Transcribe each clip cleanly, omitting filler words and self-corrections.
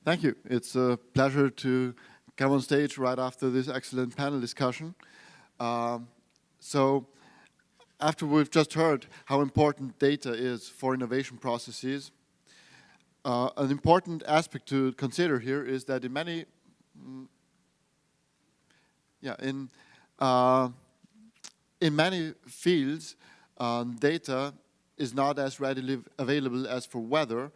Thank you. It's a pleasure to come on stage right after this excellent panel discussion. So after we've just heard how important data is for innovation processes, an important aspect to consider here is that in many, in many fields, data is not as readily available as for weather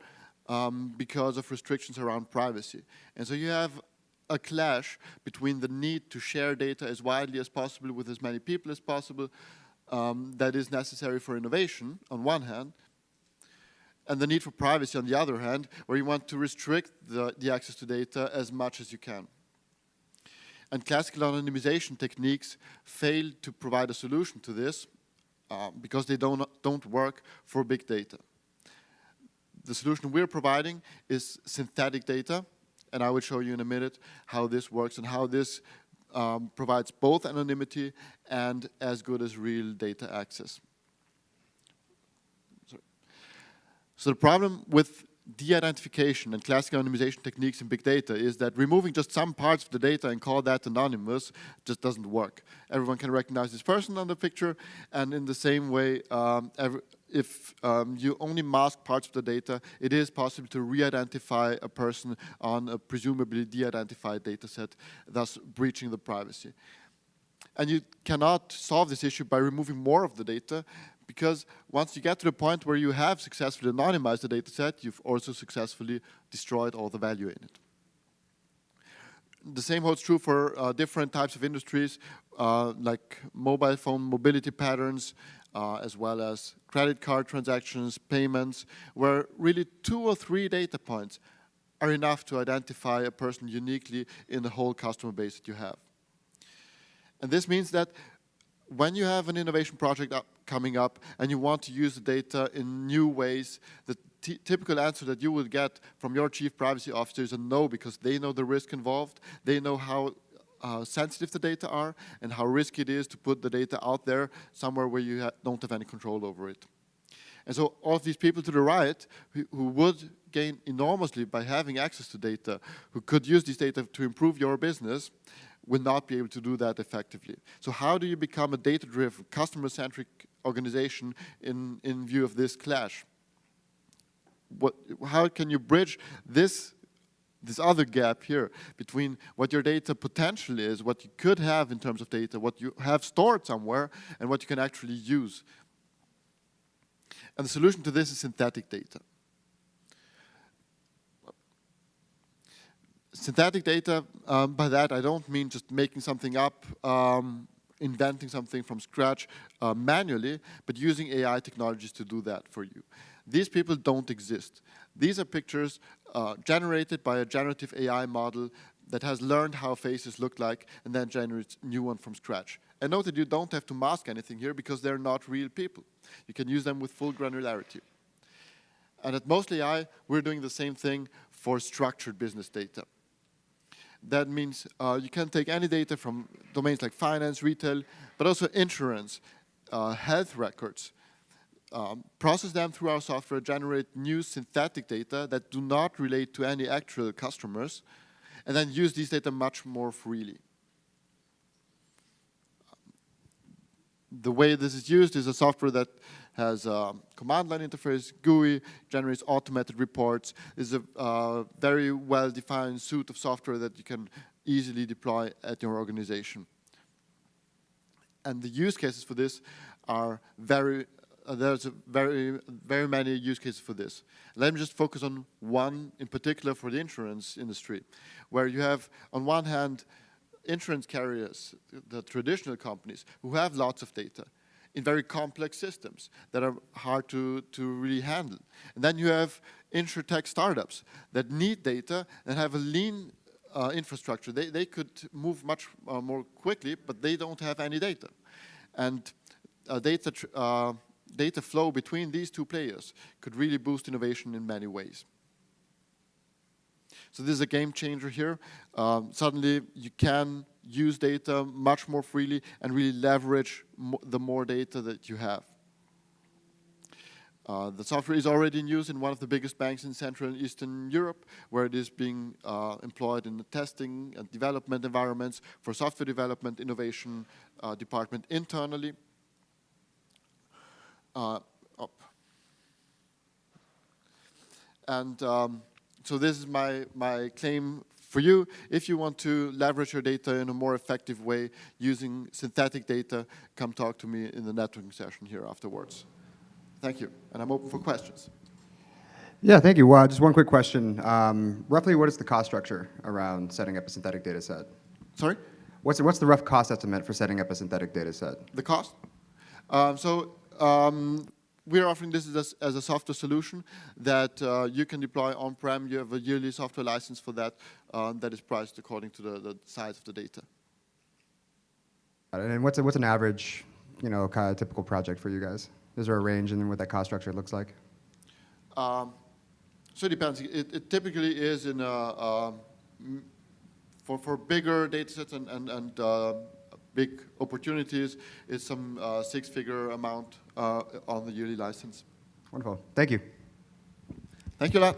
because of restrictions around privacy. And so you have a clash between the need to share data as widely as possible with as many people as possible that is necessary for innovation on one hand, and the need for privacy on the other hand, where you want to restrict the access to data as much as you can. And classical anonymization techniques fail to provide a solution to this because they don't work for big data. The solution we're providing is synthetic data, and I will show you in a minute how this works and how this provides both anonymity and as good as real data access. So the problem with de-identification and classical anonymization techniques in big data is that removing just some parts of the data and call that anonymous just doesn't work. Everyone can recognize this person on the picture, and in the same way, if you only mask parts of the data, it is possible to re-identify a person on a presumably de-identified data set, thus breaching the privacy. And you cannot solve this issue by removing more of the data, because once you get to the point where you have successfully anonymized the data set, you've also successfully destroyed all the value in it. The same holds true for different types of industries, like mobile phone mobility patterns, as well as credit card transactions, payments, where really 2 or 3 data points are enough to identify a person uniquely in the whole customer base that you have. And this means that when you have an innovation project coming up and you want to use the data in new ways, the typical answer that you will get from your chief privacy officer is a no, because they know the risk involved, they know how sensitive the data are and how risky it is to put the data out there somewhere where you don't have any control over it. And so all of these people to the right who would gain enormously by having access to data, who could use this data to improve your business, will not be able to do that effectively. So how do you become a data-driven, customer-centric organization in view of this clash? How can you bridge this other gap here between what your data potential is, what you could have in terms of data, what you have stored somewhere, and what you can actually use? And the solution to this is synthetic data. Synthetic data, by that I don't mean just making something up, inventing something from scratch manually, but using AI technologies to do that for you. These people don't exist. These are pictures generated by a generative AI model that has learned how faces look like and then generates a new one from scratch. And note that you don't have to mask anything here because they're not real people. You can use them with full granularity. And at MostlyAI, we're doing the same thing for structured business data. That means you can take any data from domains like finance, retail, but also insurance, health records, process them through our software, generate new synthetic data that do not relate to any actual customers, and then use these data much more freely. The way this is used is a software that has a command line interface, GUI, generates automated reports, is a very well-defined suite of software that you can easily deploy at your organization. And the use cases for this are there's very many use cases for this. Let me just focus on one in particular for the insurance industry, where you have, on one hand, insurance carriers, the traditional companies, who have lots of data in very complex systems that are hard to really handle. And then you have insurtech startups that need data and have a lean infrastructure. They could move much more quickly, but they don't have any data. And data flow between these two players could really boost innovation in many ways. So this is a game changer here. Suddenly you can use data much more freely and really leverage the more data that you have. The software is already in use in one of the biggest banks in Central and Eastern Europe, where it is being employed in the testing and development environments for software development, innovation department internally. And so this is my claim for you. If you want to leverage your data in a more effective way using synthetic data, come talk to me in the networking session here afterwards. Thank you, and I'm open for questions. Yeah, thank you. Just one quick question. Roughly, what is the cost structure around setting up a synthetic data set? Sorry? What's the rough cost estimate for setting up a synthetic data set? The cost? We're offering this as a software solution that you can deploy on-prem. You have a yearly software license for that that is priced according to the size of the data. And what's an average, kind of typical project for you guys? Is there a range in what that cost structure looks like? So it depends. It typically is in for bigger data sets and big opportunities, it's some six-figure amount on the yearly license. Wonderful. Thank you. Thank you a lot.